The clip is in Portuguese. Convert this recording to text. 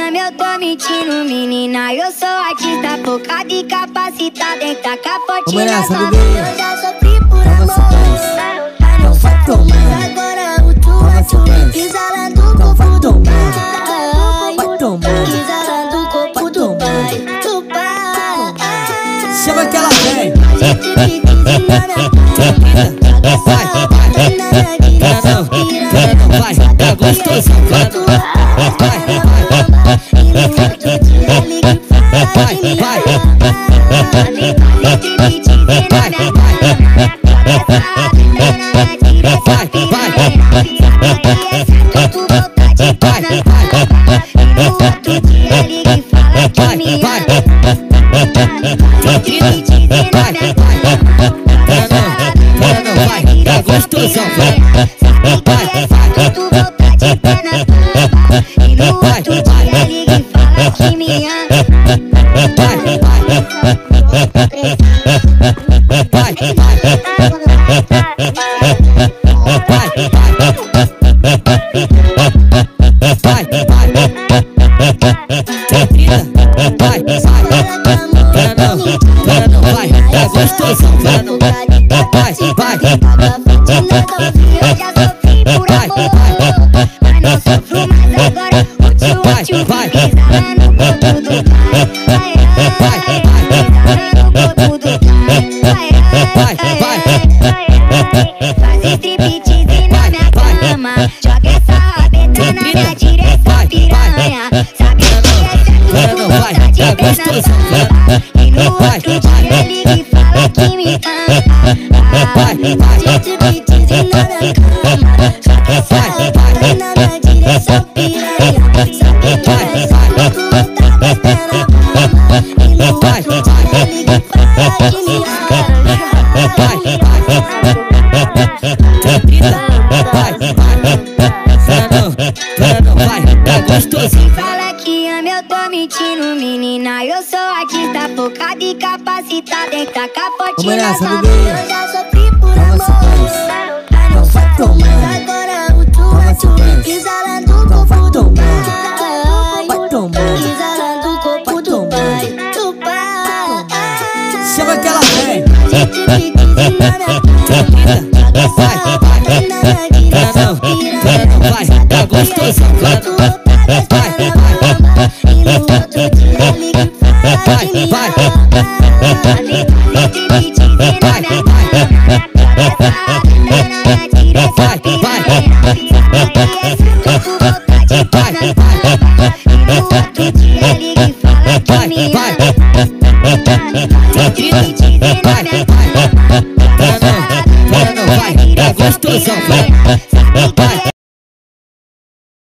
ama, eu tô mentindo, menina. Eu sou artista, focada e capacitada em tacar forte na sua mão. Eu já sofri por amor, não vai tomar. Agora o tu é tu, pisa lá do corpo do pai. Pisa lá do corpo do pai. Chama aquela véi. Vai, tá gostoso. Tá gostosão, vai. E no outro dia liga e fala que me ama. Tá gostosão, vai. Eu já sofri por amor, mas não sofro mais agora. Pisa lá no corpo do pai. Faz striptease na minha cama, joga essa rabeta na minha direção, piranha. Sabe que é certo, vontade é gostosa. E no outro dia liga e fala que me ama. Faz striptease na minha cama, joga essa rabeta na minha direção, piranha. Sabe que é certo, vontade é e no outro dia liga e fala que me ama. Tá gostoso. Fala que ama, eu tô mentindo, menina. Eu sou artista, focada e capacitada em tacar forte na sua mão. Eu já sofri por amor, não vai tomar. Agora o tu é tu, pisa lá do corpo do pai. Pisa lá do corpo do pai. Chama aquela véi. Vai, tá gostoso. Vai, tá gostosão, vai.